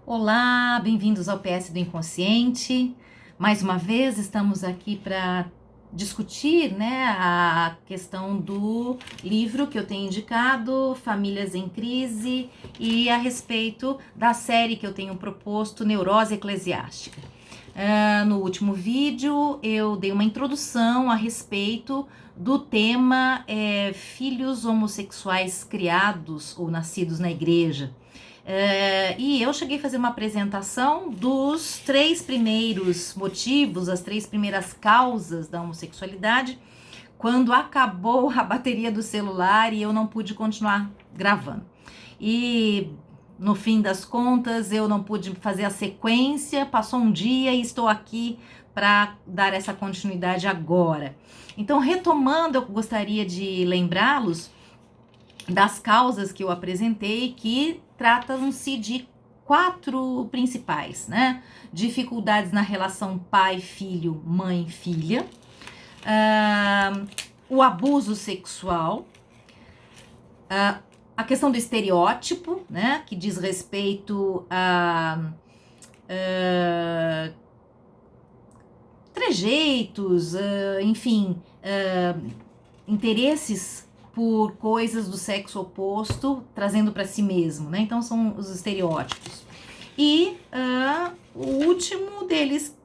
Olá, bem-vindos ao PS do Inconsciente. Mais uma vez estamos aqui para discutir, a questão do livro que eu tenho indicado, Famílias em Crise, e a respeito da série que eu tenho proposto, Neurose Eclesiástica. No último vídeo eu dei uma introdução a respeito do tema filhos homossexuais criados ou nascidos na igreja. E eu cheguei a fazer uma apresentação dos 3 primeiros motivos, as 3 primeiras causas da homossexualidade, quando acabou a bateria do celular e eu não pude continuar gravando. E no fim das contas eu não pude fazer a sequência, passou um dia e estou aqui para dar essa continuidade agora. Então, retomando, eu gostaria de lembrá-los das causas que eu apresentei, que tratam-se de 4 principais, né? Dificuldades na relação pai-filho, mãe-filha, o abuso sexual, a questão do estereótipo, né? Que diz respeito a trejeitos, enfim, interesses por coisas do sexo oposto, trazendo para si mesmo, né? Então são os estereótipos. E o último deles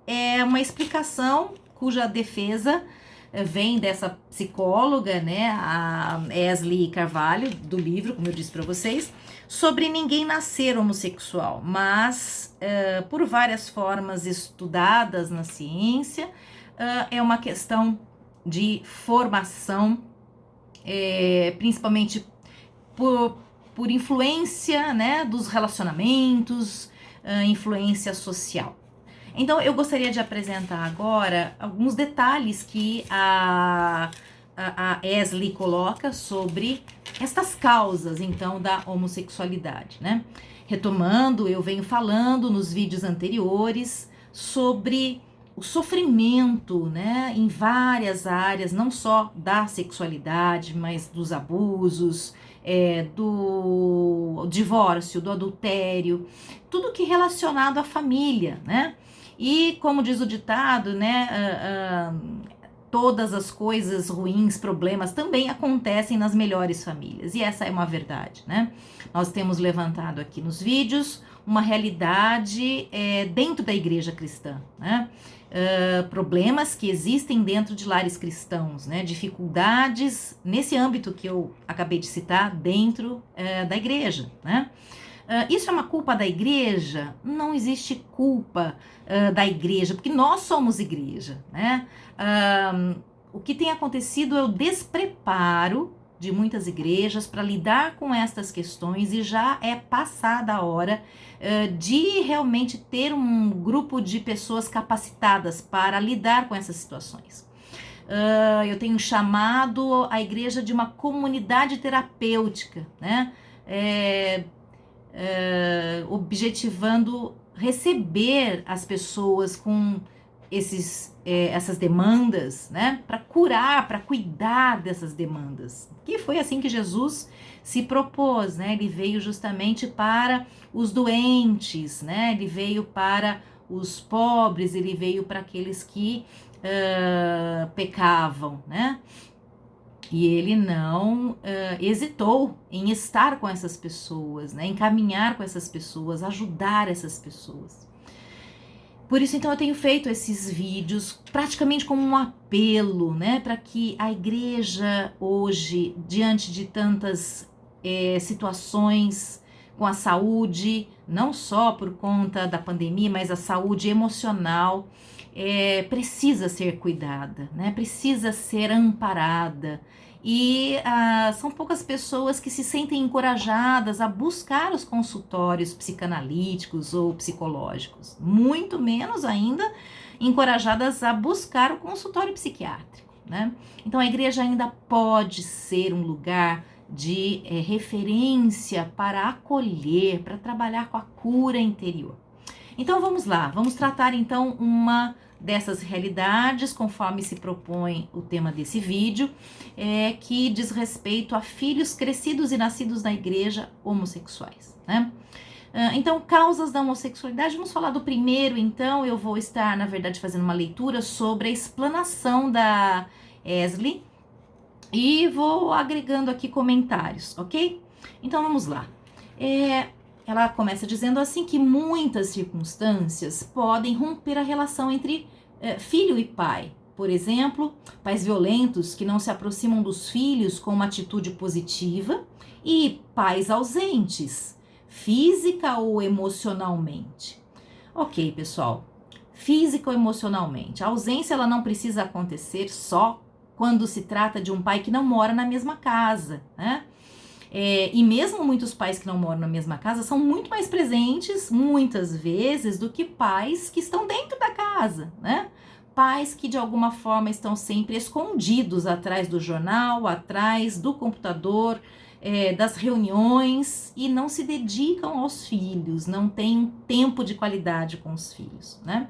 é uma explicação cuja defesa vem dessa psicóloga, né, a Esli Carvalho, do livro, como eu disse para vocês, sobre ninguém nascer homossexual, mas por várias formas estudadas na ciência, é uma questão de formação, principalmente por influência, né, dos relacionamentos, influência social. Então, eu gostaria de apresentar agora alguns detalhes que a Esli coloca sobre estas causas, então, da homossexualidade, né? Retomando, eu venho falando nos vídeos anteriores sobre o sofrimento, né, em várias áreas, não só da sexualidade, mas dos abusos, do divórcio, do adultério, tudo que é relacionado à família, né? E como diz o ditado, né, todas as coisas ruins, problemas também acontecem nas melhores famílias, e essa é uma verdade, né? Nós temos levantado aqui nos vídeos uma realidade dentro da igreja cristã, né? Problemas que existem dentro de lares cristãos, né? Dificuldades nesse âmbito que eu acabei de citar dentro da igreja, né? Isso é uma culpa da igreja? Não existe culpa da igreja, porque nós somos igreja, né? O que tem acontecido é o despreparo de muitas igrejas para lidar com estas questões, e já é passada a hora de realmente ter um grupo de pessoas capacitadas para lidar com essas situações. Eu tenho chamado a igreja de uma comunidade terapêutica, né? Objetivando receber as pessoas com essas demandas, né, para curar, para cuidar dessas demandas. Que foi assim que Jesus se propôs, né? Ele veio justamente para os doentes, né? Ele veio para os pobres, ele veio para aqueles que pecavam, né? E ele não hesitou em estar com essas pessoas, né? Em caminhar com essas pessoas, ajudar essas pessoas. Por isso, então, eu tenho feito esses vídeos praticamente como um apelo, né? Para que a igreja hoje, diante de tantas situações com a saúde, não só por conta da pandemia, mas a saúde emocional, precisa ser cuidada, né? Precisa ser amparada. E são poucas pessoas que se sentem encorajadas a buscar os consultórios psicanalíticos ou psicológicos, muito menos ainda encorajadas a buscar o consultório psiquiátrico, né? Então a igreja ainda pode ser um lugar de referência para acolher, para trabalhar com a cura interior. Então vamos lá, vamos tratar então uma dessas realidades, conforme se propõe o tema desse vídeo, que diz respeito a filhos crescidos e nascidos na igreja homossexuais, né? Então, causas da homossexualidade, vamos falar do primeiro, então. Eu vou estar, na verdade, fazendo uma leitura sobre a explanação da Esli e vou agregando aqui comentários, ok? Então, vamos lá. Ela começa dizendo assim que muitas circunstâncias podem romper a relação entre filho e pai. Por exemplo, pais violentos que não se aproximam dos filhos com uma atitude positiva e pais ausentes, física ou emocionalmente. Ok, pessoal. Física ou emocionalmente. A ausência ela não precisa acontecer só quando se trata de um pai que não mora na mesma casa, né? E mesmo muitos pais que não moram na mesma casa são muito mais presentes, muitas vezes, do que pais que estão dentro da casa, né? Pais que de alguma forma estão sempre escondidos atrás do jornal, atrás do computador, das reuniões e não se dedicam aos filhos, não têm tempo de qualidade com os filhos, né?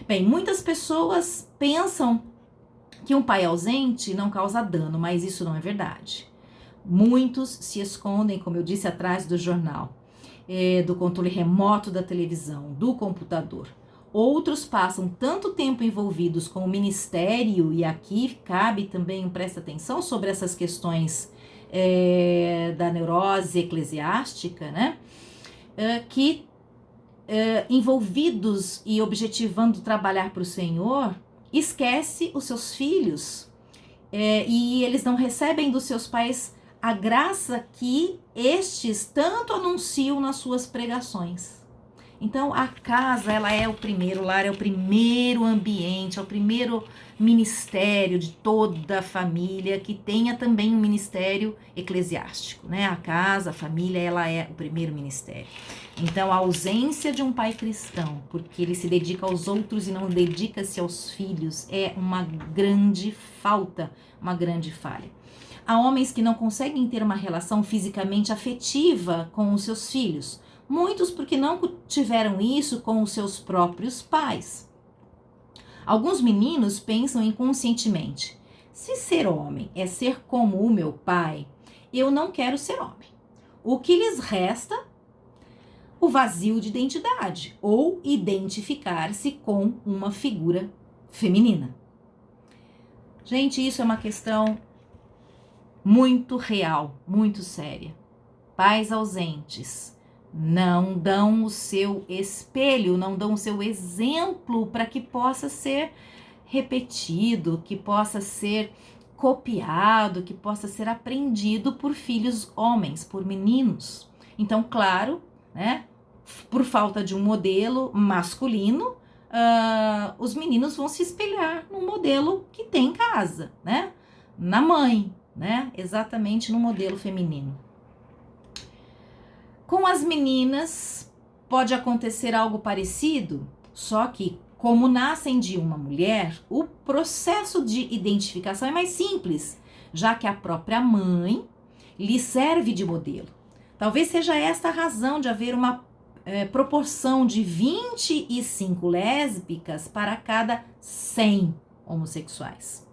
Bem, muitas pessoas pensam que um pai ausente não causa dano, mas isso não é verdade. Muitos se escondem, como eu disse, atrás do jornal, do controle remoto da televisão, do computador. Outros passam tanto tempo envolvidos com o ministério, e aqui cabe também, presta atenção sobre essas questões da neurose eclesiástica, né? Que envolvidos e objetivando trabalhar para o Senhor, esquece os seus filhos e eles não recebem dos seus pais a graça que estes tanto anunciam nas suas pregações. Então, a casa, ela é o primeiro lar, é o primeiro ambiente, é o primeiro ministério de toda a família, que tenha também um ministério eclesiástico, né? A casa, a família, ela é o primeiro ministério. Então, a ausência de um pai cristão, porque ele se dedica aos outros e não dedica-se aos filhos, é uma grande falta, uma grande falha. Há homens que não conseguem ter uma relação fisicamente afetiva com os seus filhos, muitos porque não tiveram isso com os seus próprios pais. Alguns meninos pensam inconscientemente: se ser homem é ser como o meu pai, eu não quero ser homem. O que lhes resta? O vazio de identidade, ou identificar-se com uma figura feminina. Gente, isso é uma questão muito real, muito séria. Pais ausentes não dão o seu espelho, não dão o seu exemplo para que possa ser repetido, que possa ser copiado, que possa ser aprendido por filhos homens, por meninos. Então, claro, né, por falta de um modelo masculino, os meninos vão se espelhar no modelo que tem em casa, né, na mãe, né, exatamente no modelo feminino. Com as meninas pode acontecer algo parecido, só que como nascem de uma mulher, o processo de identificação é mais simples, já que a própria mãe lhe serve de modelo. Talvez seja esta a razão de haver uma proporção de 25 lésbicas para cada 100 homossexuais.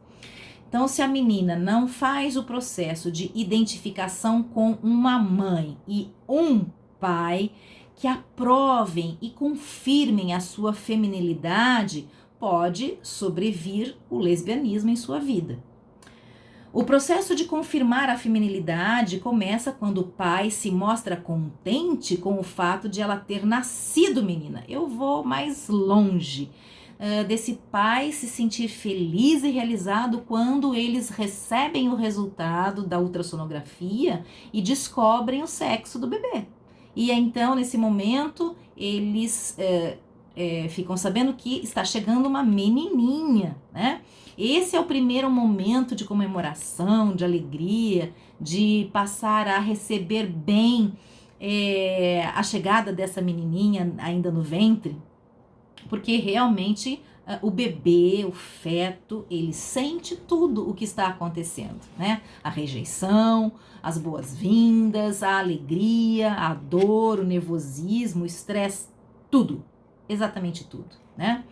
Então, se a menina não faz o processo de identificação com uma mãe e um pai que aprovem e confirmem a sua feminilidade, pode sobrevir o lesbianismo em sua vida. O processo de confirmar a feminilidade começa quando o pai se mostra contente com o fato de ela ter nascido menina. Eu vou mais longe. Desse pai se sentir feliz e realizado quando eles recebem o resultado da ultrassonografia e descobrem o sexo do bebê. E então, nesse momento, eles ficam sabendo que está chegando uma menininha, né? Esse é o primeiro momento de comemoração, de alegria, de passar a receber bem a chegada dessa menininha ainda no ventre. Porque realmente o bebê, o feto, ele sente tudo o que está acontecendo, né? A rejeição, as boas-vindas, a alegria, a dor, o nervosismo, o estresse, tudo, exatamente tudo, né?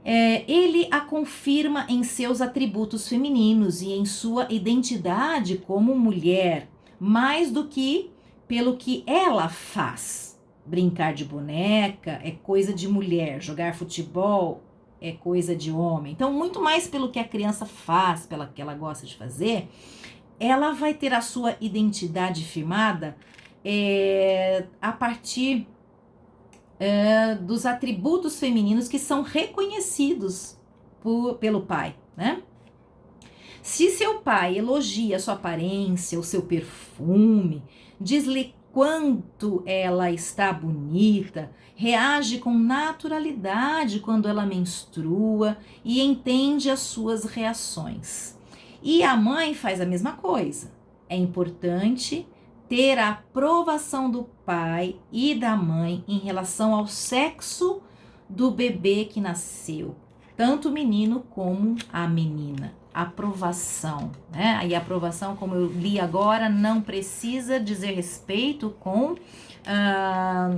Ele a confirma em seus atributos femininos e em sua identidade como mulher, mais do que pelo que ela faz. brincar de boneca é coisa de mulher, jogar futebol é coisa de homem. Então, muito mais pelo que a criança faz, pelo que ela gosta de fazer, ela vai ter a sua identidade firmada a partir dos atributos femininos que são reconhecidos pelo pai, né? Se seu pai elogia a sua aparência, o seu perfume, diz-lhe quanto ela está bonita, reage com naturalidade quando ela menstrua e entende as suas reações. E a mãe faz a mesma coisa. É importante ter a aprovação do pai e da mãe em relação ao sexo do bebê que nasceu, tanto o menino como a menina. Aprovação, né? E a aprovação, como eu li agora, não precisa dizer respeito com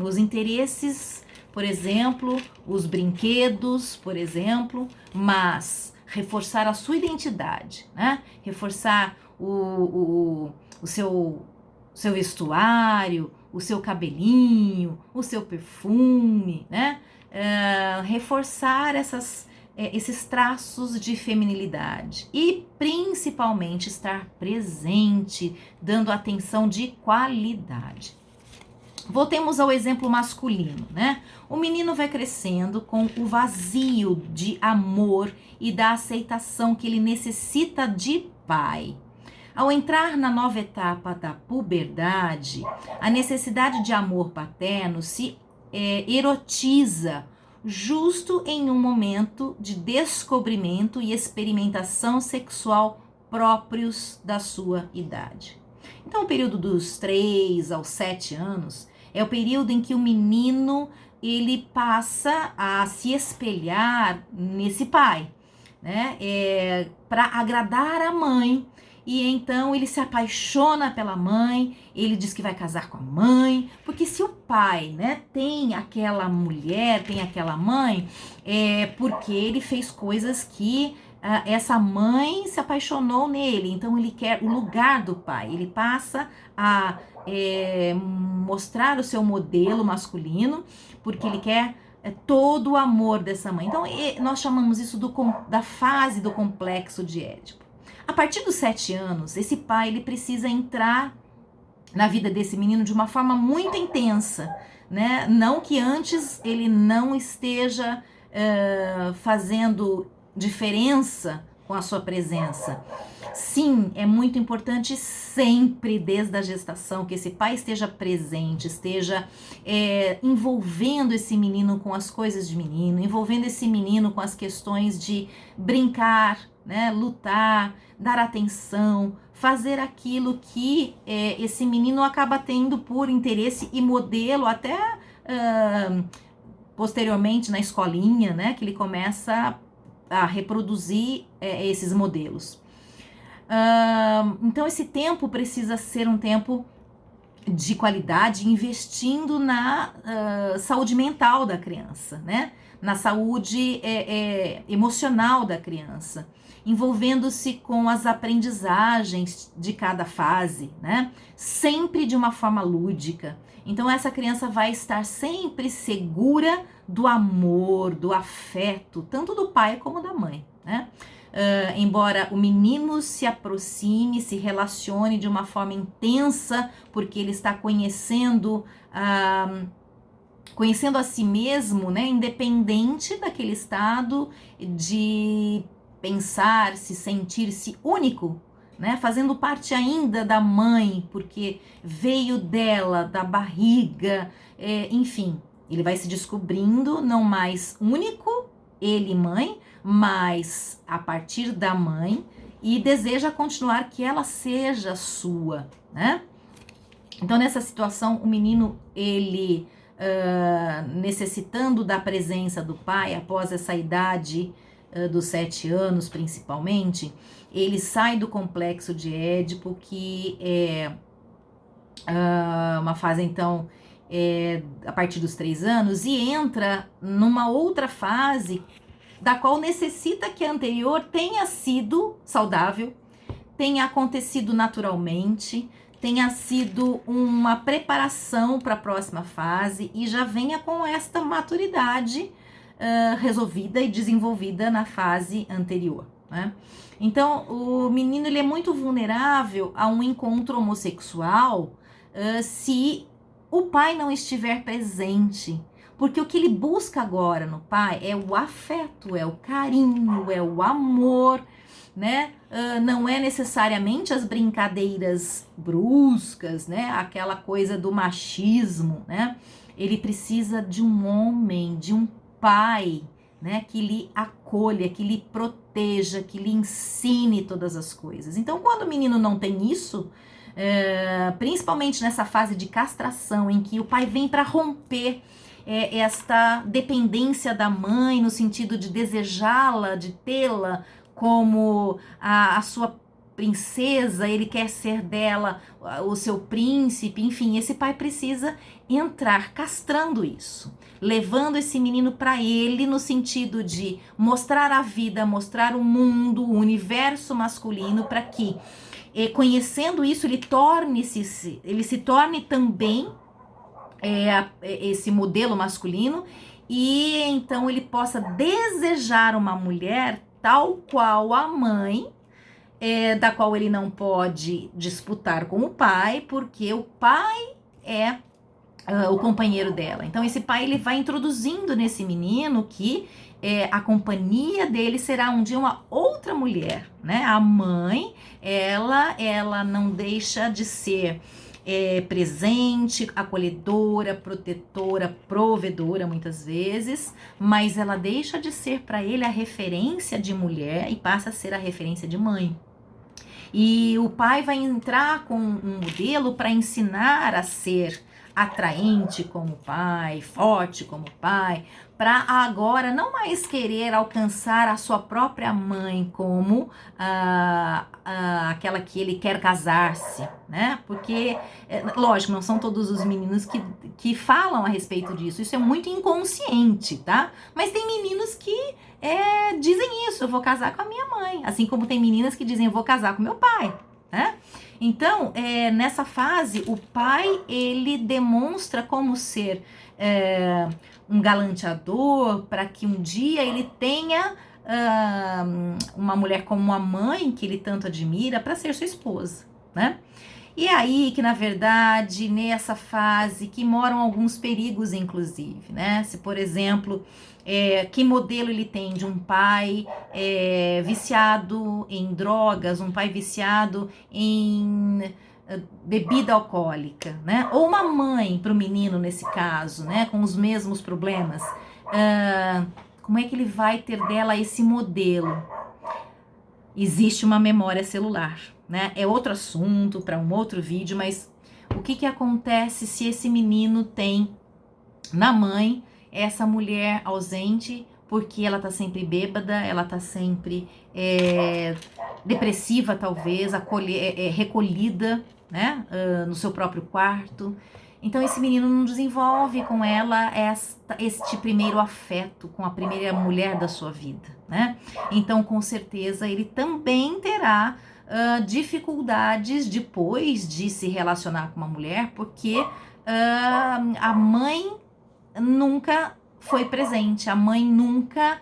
os interesses, por exemplo, os brinquedos, por exemplo, mas reforçar a sua identidade, né? Reforçar o seu vestuário, o seu cabelinho, o seu perfume, né? Reforçar esses traços de feminilidade e principalmente estar presente, dando atenção de qualidade. Voltemos ao exemplo masculino, né? O menino vai crescendo com o vazio de amor e da aceitação que ele necessita de pai. Ao entrar na nova etapa da puberdade, a necessidade de amor paterno se erotiza justo em um momento de descobrimento e experimentação sexual próprios da sua idade. Então, o período dos 3 aos 7 anos é o período em que o menino ele passa a se espelhar nesse pai, né? Para agradar a mãe. E então ele se apaixona pela mãe, ele diz que vai casar com a mãe, porque se o pai, né, tem aquela mulher, tem aquela mãe, é porque ele fez coisas que essa mãe se apaixonou nele, então ele quer o lugar do pai, ele passa a mostrar o seu modelo masculino, porque ele quer todo o amor dessa mãe. Então nós chamamos isso da fase do complexo de Édipo. A partir dos 7 anos, esse pai ele precisa entrar na vida desse menino de uma forma muito intensa, né? Não que antes ele não esteja fazendo diferença com a sua presença. Sim, é muito importante sempre, desde a gestação, que esse pai esteja presente, esteja envolvendo esse menino com as coisas de menino, envolvendo esse menino com as questões de brincar, né, lutar, dar atenção, fazer aquilo que esse menino acaba tendo por interesse e modelo até posteriormente na escolinha, né, que ele começa a reproduzir esses modelos. Então esse tempo precisa ser um tempo de qualidade, investindo na saúde mental da criança, né? Na saúde emocional da criança, envolvendo-se com as aprendizagens de cada fase, né? Sempre de uma forma lúdica. Então essa criança vai estar sempre segura do amor, do afeto, tanto do pai como da mãe, né? Embora o menino se aproxime, se relacione de uma forma intensa, porque ele está conhecendo a si mesmo, né, independente daquele estado de pensar-se, sentir-se único, né, fazendo parte ainda da mãe, porque veio dela, da barriga, enfim, ele vai se descobrindo não mais único, ele mãe, mas a partir da mãe, e deseja continuar que ela seja sua, né? Então, nessa situação, o menino, ele necessitando da presença do pai, após essa idade dos 7 anos, principalmente, ele sai do complexo de Édipo, que é uma fase, então, a partir dos 3 anos, e entra numa outra fase da qual necessita que a anterior tenha sido saudável, tenha acontecido naturalmente, tenha sido uma preparação para a próxima fase e já venha com esta maturidade resolvida e desenvolvida na fase anterior, né? Então, o menino ele é muito vulnerável a um encontro homossexual se o pai não estiver presente. Porque o que ele busca agora no pai é o afeto, é o carinho, é o amor, né? Não é necessariamente as brincadeiras bruscas, né? Aquela coisa do machismo, né? Ele precisa de um homem, de um pai, né? Que lhe acolha, que lhe proteja, que lhe ensine todas as coisas. Então, quando o menino não tem isso, principalmente nessa fase de castração, em que o pai vem para romper esta dependência da mãe, no sentido de desejá-la, de tê-la como a sua princesa, ele quer ser dela o seu príncipe, enfim, esse pai precisa entrar castrando isso, levando esse menino para ele no sentido de mostrar a vida, mostrar o mundo, o universo masculino, para que, conhecendo isso, ele se torne também esse modelo masculino, e então ele possa desejar uma mulher tal qual a mãe, da qual ele não pode disputar com o pai, porque o pai é o companheiro dela. Então esse pai ele vai introduzindo nesse menino que a companhia dele será um dia uma outra mulher, né? A mãe, ela não deixa de ser presente, acolhedora, protetora, provedora muitas vezes, mas ela deixa de ser para ele a referência de mulher e passa a ser a referência de mãe. E o pai vai entrar com um modelo para ensinar a ser atraente como pai, forte como pai, para agora não mais querer alcançar a sua própria mãe como aquela que ele quer casar-se, né? Porque, lógico, não são todos os meninos que falam a respeito disso, isso é muito inconsciente, tá? Mas tem meninos que dizem isso, eu vou casar com a minha mãe, assim como tem meninas que dizem eu vou casar com meu pai, né? Então, nessa fase, o pai, ele demonstra como ser um galanteador para que um dia ele tenha uma mulher como a mãe, que ele tanto admira, para ser sua esposa, né? E é aí que, na verdade, nessa fase que moram alguns perigos, inclusive, né? Se, por exemplo, que modelo ele tem de um pai viciado em drogas, um pai viciado em bebida alcoólica, né? Ou uma mãe para o menino, nesse caso, né? Com os mesmos problemas. Como é que ele vai ter dela esse modelo? Existe uma memória celular, né? É outro assunto para um outro vídeo, mas o que acontece se esse menino tem na mãe essa mulher ausente, porque ela tá sempre bêbada, ela tá sempre depressiva, talvez, recolhida, né? No seu próprio quarto. Então esse menino não desenvolve com ela este primeiro afeto com a primeira mulher da sua vida, né? Então com certeza ele também terá dificuldades depois de se relacionar com uma mulher, porque a mãe nunca foi presente, a mãe nunca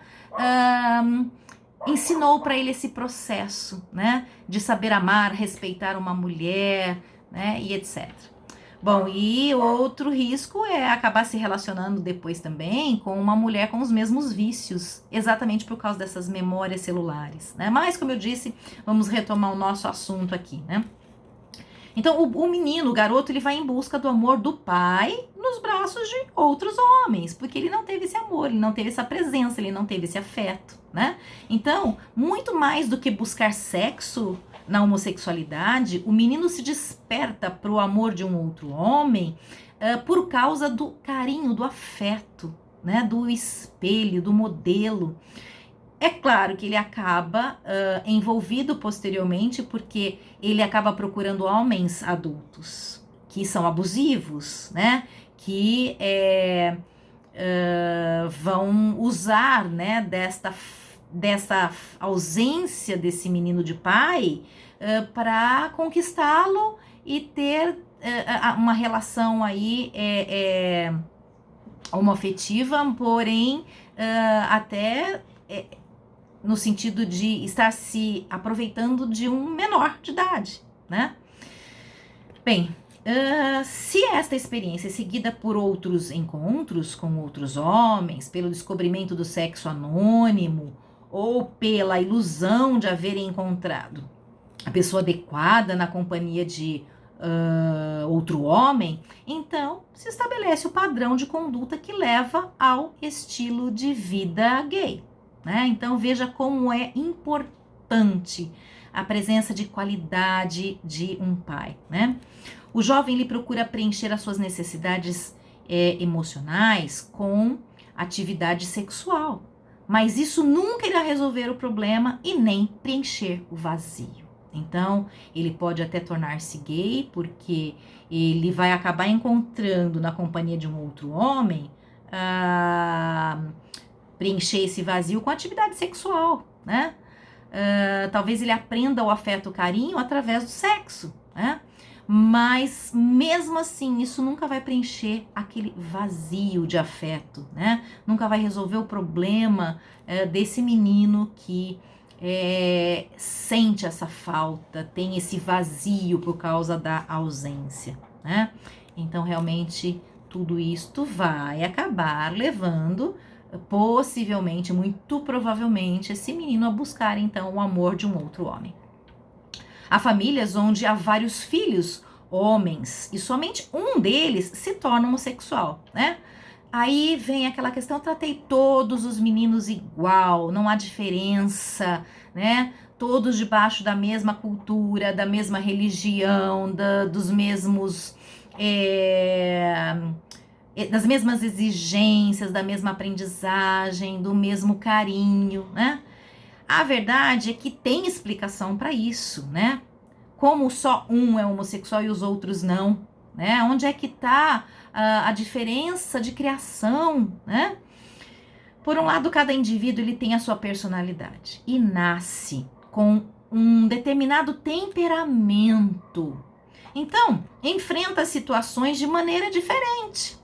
ensinou para ele esse processo, né? De saber amar, respeitar uma mulher, né? E etc. Bom, e outro risco é acabar se relacionando depois também com uma mulher com os mesmos vícios, exatamente por causa dessas memórias celulares, né? Mas, como eu disse, vamos retomar o nosso assunto aqui, né? Então, o menino, o garoto, ele vai em busca do amor do pai nos braços de outros homens, porque ele não teve esse amor, ele não teve essa presença, ele não teve esse afeto, né? Então, muito mais do que buscar sexo na homossexualidade, o menino se desperta para o amor de um outro homem por causa do carinho, do afeto, né? Do espelho, do modelo. É claro que ele acaba envolvido posteriormente, porque ele acaba procurando homens adultos que são abusivos, né? Que vão usar, né, dessa ausência desse menino de pai para conquistá-lo e ter uma relação aí homoafetiva, porém até no sentido de estar se aproveitando de um menor de idade, né? Bem, se esta experiência é seguida por outros encontros com outros homens, pelo descobrimento do sexo anônimo ou pela ilusão de haverem encontrado a pessoa adequada na companhia de outro homem, então se estabelece o padrão de conduta que leva ao estilo de vida gay, né? Então veja como é importante a presença de qualidade de um pai, né? O jovem ele procura preencher as suas necessidades emocionais com atividade sexual, mas isso nunca irá resolver o problema e nem preencher o vazio. Então, ele pode até tornar-se gay porque ele vai acabar encontrando na companhia de um outro homem preencher esse vazio com atividade sexual, né? Talvez ele aprenda o afeto, o carinho através do sexo, né? Mas mesmo assim, isso nunca vai preencher aquele vazio de afeto, né? Nunca vai resolver o problema desse menino que sente essa falta, tem esse vazio por causa da ausência, né? Então, realmente, tudo isto vai acabar levando, possivelmente, muito provavelmente, esse menino a buscar, então, o amor de um outro homem. Há famílias onde há vários filhos, homens, e somente um deles se torna homossexual, né? Aí vem aquela questão, eu tratei todos os meninos igual, não há diferença, né? Todos debaixo da mesma cultura, da mesma religião, dos mesmos, das mesmas exigências, da mesma aprendizagem, do mesmo carinho, né? A verdade é que tem explicação para isso, né? Como só um é homossexual e os outros não, né? Onde é que está a diferença de criação, né? Por um lado, cada indivíduo ele tem a sua personalidade e nasce com um determinado temperamento. Então, enfrenta situações de maneira diferente.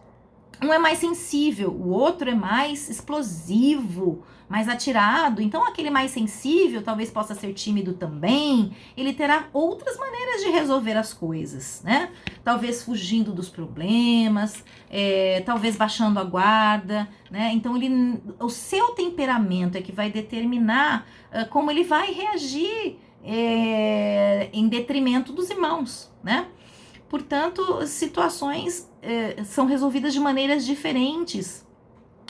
Um é mais sensível, o outro é mais explosivo, mais atirado. Então, aquele mais sensível talvez possa ser tímido também. Ele terá outras maneiras de resolver as coisas, né? Talvez fugindo dos problemas, talvez baixando a guarda, né? Então, o seu temperamento é que vai determinar como ele vai reagir em detrimento dos irmãos, né? Portanto, situações são resolvidas de maneiras diferentes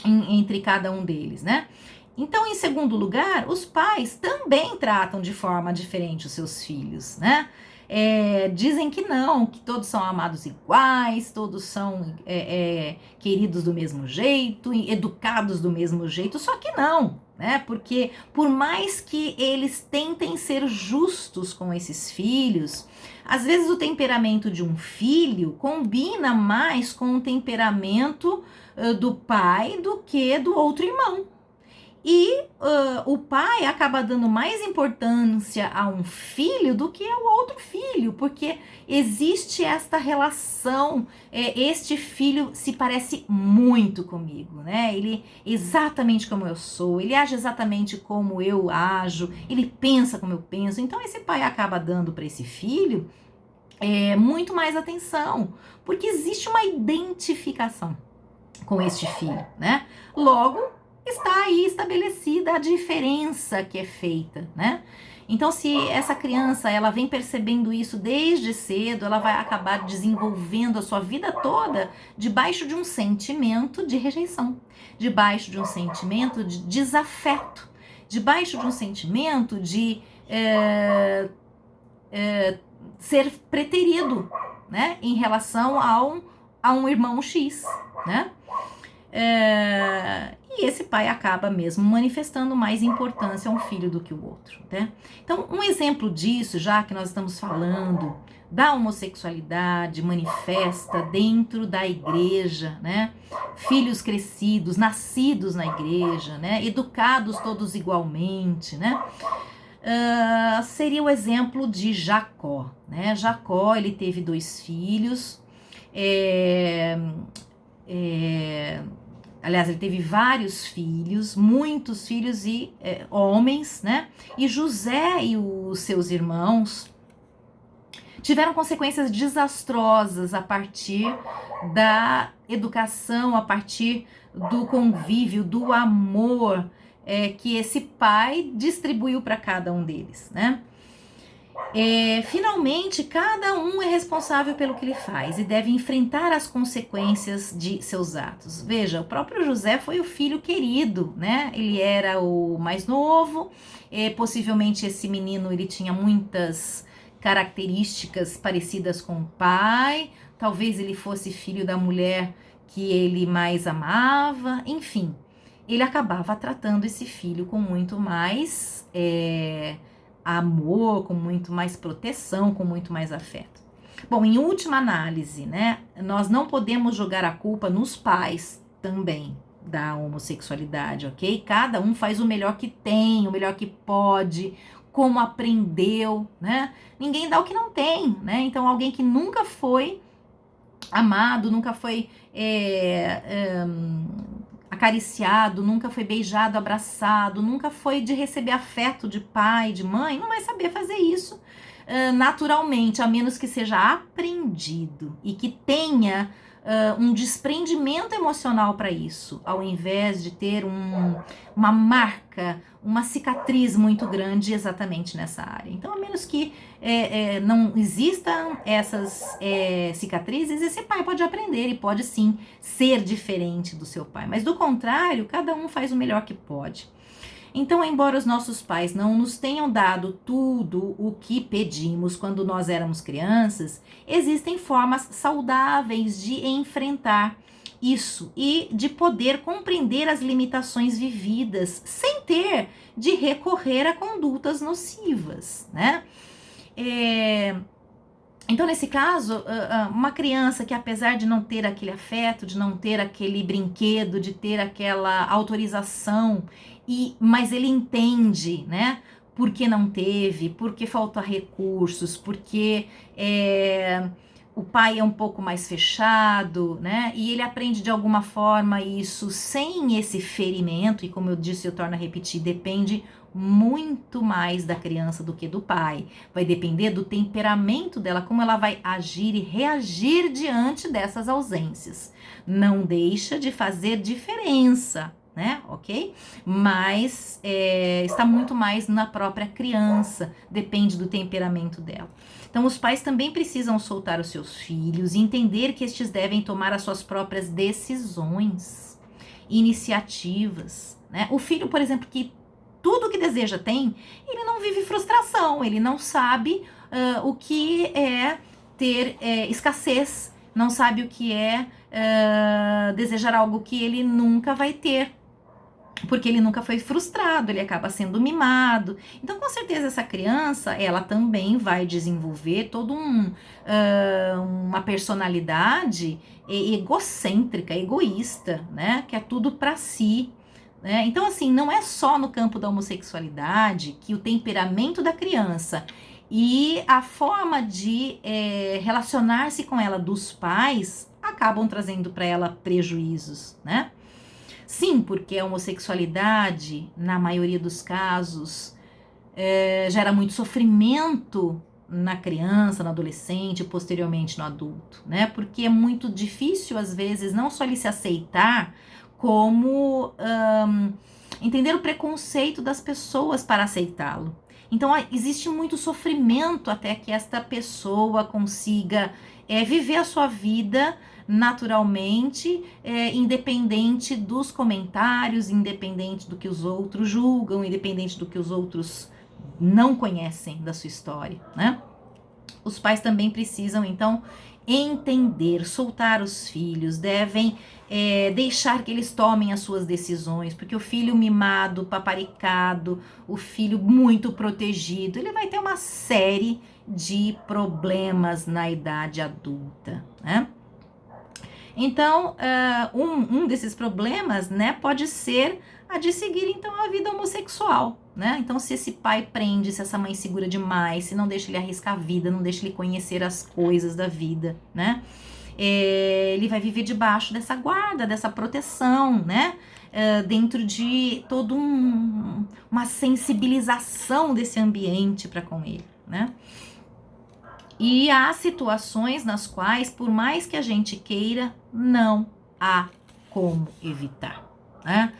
entre cada um deles, né? Então, em segundo lugar, os pais também tratam de forma diferente os seus filhos, né? Dizem que não, que todos são amados iguais, todos são queridos do mesmo jeito, educados do mesmo jeito, só que não, né? Porque por mais que eles tentem ser justos com esses filhos, às vezes o temperamento de um filho combina mais com o temperamento do pai do que do outro irmão. E o pai acaba dando mais importância a um filho do que ao outro filho, porque existe esta relação, este filho se parece muito comigo, né? Ele exatamente como eu sou, ele age exatamente como eu ajo, ele pensa como eu penso. Então esse pai acaba dando para esse filho muito mais atenção, porque existe uma identificação com este filho, né? Logo, está aí estabelecida a diferença que é feita, né? Então, se essa criança ela vem percebendo isso desde cedo, ela vai acabar desenvolvendo a sua vida toda debaixo de um sentimento de rejeição, debaixo de um sentimento de desafeto, debaixo de um sentimento de ser preterido, né? Em relação a um irmão X, né? E esse pai acaba mesmo manifestando mais importância a um filho do que o outro, né? Então, um exemplo disso, já que nós estamos falando da homossexualidade manifesta dentro da igreja, né? Filhos crescidos, nascidos na igreja, né? Educados todos igualmente, né? seria o exemplo de Jacó, né? Jacó, ele teve 2 filhos, aliás, ele teve vários filhos, muitos filhos e homens, né? E José e os seus irmãos tiveram consequências desastrosas a partir da educação, a partir do convívio, do amor que esse pai distribuiu para cada um deles, né? Finalmente, cada um é responsável pelo que ele faz e deve enfrentar as consequências de seus atos. Veja, o próprio José foi o filho querido, né? Ele era o mais novo, possivelmente esse menino ele tinha muitas características parecidas com o pai, talvez ele fosse filho da mulher que ele mais amava, enfim, ele acabava tratando esse filho com muito mais amor, com muito mais proteção, com muito mais afeto. Bom, em última análise, né, nós não podemos jogar a culpa nos pais também da homossexualidade, ok? Cada um faz o melhor que tem, o melhor que pode, como aprendeu, né? Ninguém dá o que não tem, né? Então, alguém que nunca foi amado, nunca foi acariciado, nunca foi beijado, abraçado, nunca foi de receber afeto de pai, de mãe, não vai saber fazer isso naturalmente, a menos que seja aprendido e que tenha um desprendimento emocional para isso, ao invés de ter uma marca, uma cicatriz muito grande exatamente nessa área. Então, a menos que não existam essas cicatrizes, esse pai pode aprender e pode sim ser diferente do seu pai. Mas do contrário, cada um faz o melhor que pode. Então, embora os nossos pais não nos tenham dado tudo o que pedimos quando nós éramos crianças, existem formas saudáveis de enfrentar isso e de poder compreender as limitações vividas sem ter de recorrer a condutas nocivas, né? Então, nesse caso, uma criança que apesar de não ter aquele afeto, de não ter aquele brinquedo, de ter aquela autorização, mas ele entende, né? Por que não teve, porque falta recursos, porque o pai é um pouco mais fechado, né? E ele aprende de alguma forma isso sem esse ferimento, e como eu disse, eu torno a repetir, depende muito mais da criança do que do pai. Vai depender do temperamento dela, como ela vai agir e reagir diante dessas ausências. Não deixa de fazer diferença, né? Ok? Mas está muito mais na própria criança, depende do temperamento dela. Então, os pais também precisam soltar os seus filhos e entender que estes devem tomar as suas próprias decisões, iniciativas, né? O filho, por exemplo, que tudo que deseja tem, ele não vive frustração, ele não sabe o que é ter escassez, não sabe o que é desejar algo que ele nunca vai ter, porque ele nunca foi frustrado, ele acaba sendo mimado. Então, com certeza, essa criança, ela também vai desenvolver toda uma personalidade egocêntrica, egoísta, né? Que é tudo para si. Então, assim, não é só no campo da homossexualidade que o temperamento da criança e a forma de relacionar-se com ela dos pais acabam trazendo para ela prejuízos, né? Sim, porque a homossexualidade, na maioria dos casos, gera muito sofrimento na criança, no adolescente e posteriormente no adulto, né? Porque é muito difícil, às vezes, não só ele se aceitar, como entender o preconceito das pessoas para aceitá-lo. Então, existe muito sofrimento até que esta pessoa consiga viver a sua vida naturalmente, independente dos comentários, independente do que os outros julgam, independente do que os outros não conhecem da sua história, né? Os pais também precisam, então, entender, soltar os filhos, devem deixar que eles tomem as suas decisões, porque o filho mimado, paparicado, o filho muito protegido, ele vai ter uma série de problemas na idade adulta, né? Então, um desses problemas, né, pode ser a de seguir, então, a vida homossexual, né? Então, se esse pai prende, se essa mãe segura demais, se não deixa ele arriscar a vida, não deixa ele conhecer as coisas da vida, né? Ele vai viver debaixo dessa guarda, dessa proteção, né? Dentro de toda uma sensibilização desse ambiente para com ele, né? E há situações nas quais, por mais que a gente queira, não há como evitar, né?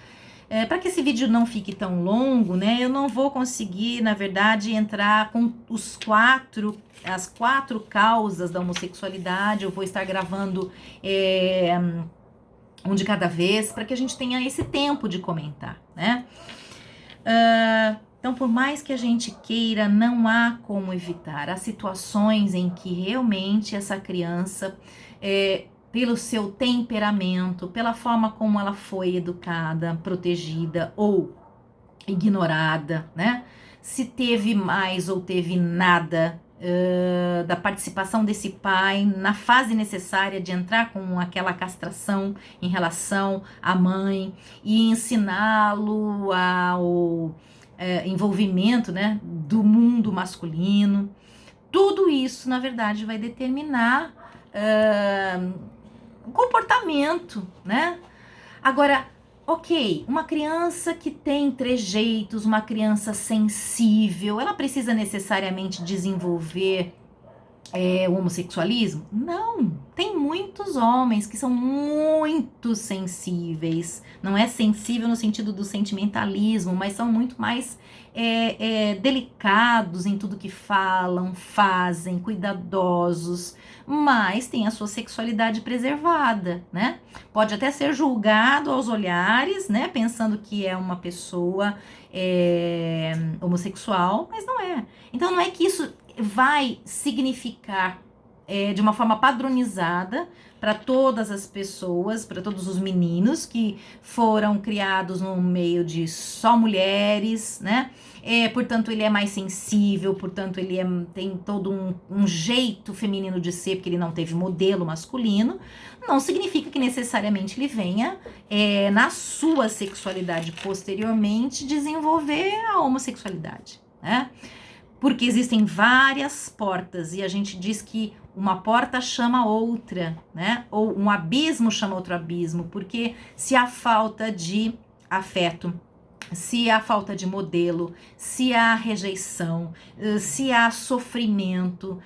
Para que esse vídeo não fique tão longo, né? Eu não vou conseguir, na verdade, entrar com as quatro causas da homossexualidade. Eu vou estar gravando um de cada vez, para que a gente tenha esse tempo de comentar, né? Então, por mais que a gente queira, não há como evitar. Há situações em que realmente essa criança, pelo seu temperamento, pela forma como ela foi educada, protegida ou ignorada, né? Se teve mais ou teve nada da participação desse pai na fase necessária de entrar com aquela castração em relação à mãe e ensiná-lo ao envolvimento, né, do mundo masculino. Tudo isso, na verdade, vai determinar o comportamento, né? Agora, ok, uma criança que tem trejeitos, uma criança sensível, ela precisa necessariamente desenvolver o homossexualismo? Não, tem muitos homens que são muito sensíveis, não é sensível no sentido do sentimentalismo, mas são muito mais delicados em tudo que falam, fazem, cuidadosos, mas tem a sua sexualidade preservada, né? Pode até ser julgado aos olhares, né? Pensando que é uma pessoa homossexual, mas não é. Então não é que isso vai significar de uma forma padronizada para todas as pessoas, para todos os meninos que foram criados no meio de só mulheres, né? Portanto, ele é mais sensível, portanto, ele tem todo um jeito feminino de ser, porque ele não teve modelo masculino. Não significa que necessariamente ele venha, na sua sexualidade posteriormente, desenvolver a homossexualidade, né? Porque existem várias portas e a gente diz que uma porta chama outra, né? Ou um abismo chama outro abismo, porque se há falta de afeto, se há falta de modelo, se há rejeição, se há sofrimento,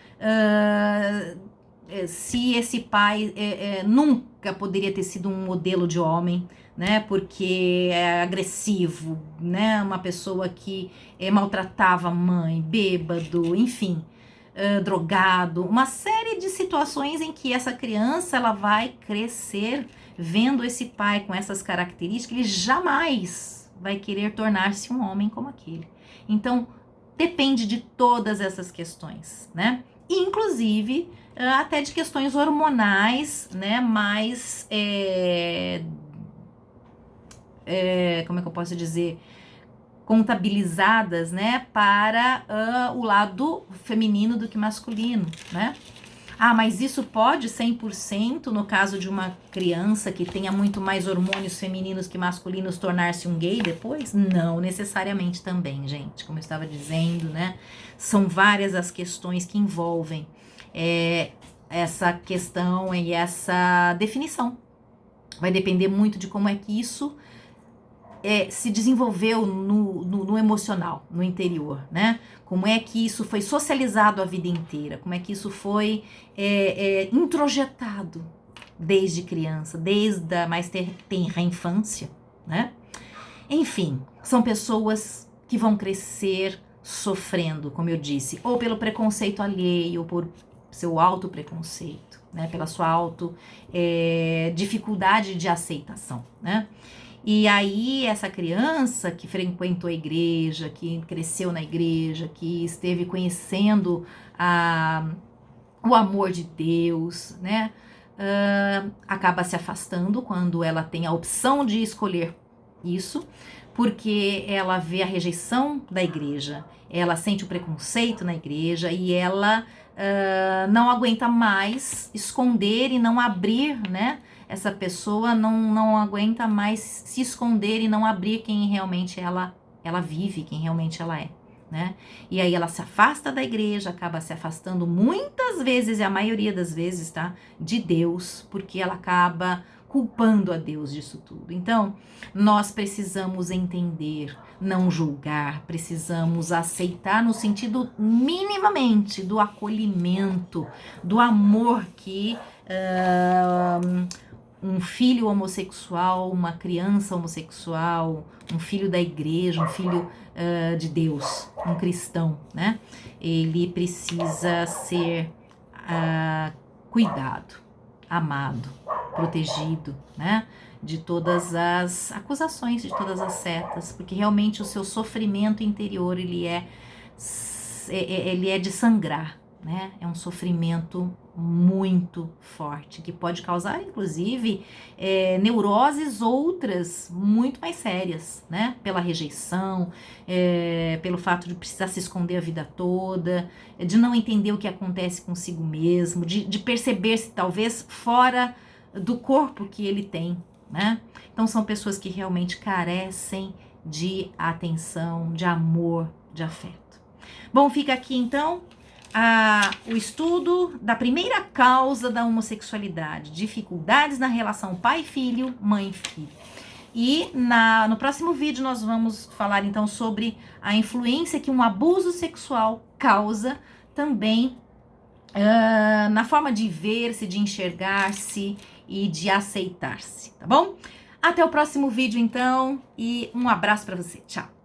se esse pai nunca poderia ter sido um modelo de homem, né, porque é agressivo, né, uma pessoa que maltratava a mãe, bêbado, enfim, drogado, uma série de situações em que essa criança ela vai crescer vendo esse pai com essas características, ele jamais vai querer tornar-se um homem como aquele. Então, depende de todas essas questões, né, inclusive até de questões hormonais, né, mais como é que eu posso dizer, contabilizadas, né, para o lado feminino do que masculino, né? Mas isso pode 100% no caso de uma criança que tenha muito mais hormônios femininos que masculinos tornar-se um gay depois? Não necessariamente também, gente, como eu estava dizendo, né? São várias as questões que envolvem essa questão e essa definição. Vai depender muito de como é que isso se desenvolveu no emocional, no interior, né? Como é que isso foi socializado a vida inteira, como é que isso foi introjetado desde criança, desde a mais tenra infância, né? Enfim, são pessoas que vão crescer sofrendo, como eu disse, ou pelo preconceito alheio, ou por seu autopreconceito, né? Pela sua dificuldade de aceitação, né? E aí essa criança que frequentou a igreja, que cresceu na igreja, que esteve conhecendo o amor de Deus, né? Acaba se afastando quando ela tem a opção de escolher isso, porque ela vê a rejeição da igreja, ela sente o preconceito na igreja e ela não aguenta mais esconder e não abrir, né? Essa pessoa não aguenta mais se esconder e não abrir quem realmente ela vive, quem realmente ela é, né? E aí ela se afasta da igreja, acaba se afastando muitas vezes, e a maioria das vezes, tá? De Deus, porque ela acaba culpando a Deus disso tudo. Então, nós precisamos entender, não julgar, precisamos aceitar no sentido minimamente do acolhimento, do amor que um filho homossexual, uma criança homossexual, um filho da igreja, um filho de Deus, um cristão, né? Ele precisa ser cuidado, amado, protegido, né? De todas as acusações, de todas as setas, porque realmente o seu sofrimento interior, ele é de sangrar, né? É um sofrimento muito forte, que pode causar, inclusive, neuroses outras muito mais sérias, né? Pela rejeição, pelo fato de precisar se esconder a vida toda, de não entender o que acontece consigo mesmo, de perceber-se talvez fora do corpo que ele tem, né? Então são pessoas que realmente carecem de atenção, de amor, de afeto. Bom, fica aqui então o estudo da primeira causa da homossexualidade, dificuldades na relação pai-filho, mãe-filho. E no próximo vídeo nós vamos falar então sobre a influência que um abuso sexual causa também na forma de ver-se, de enxergar-se e de aceitar-se, tá bom? Até o próximo vídeo então e um abraço para você. Tchau!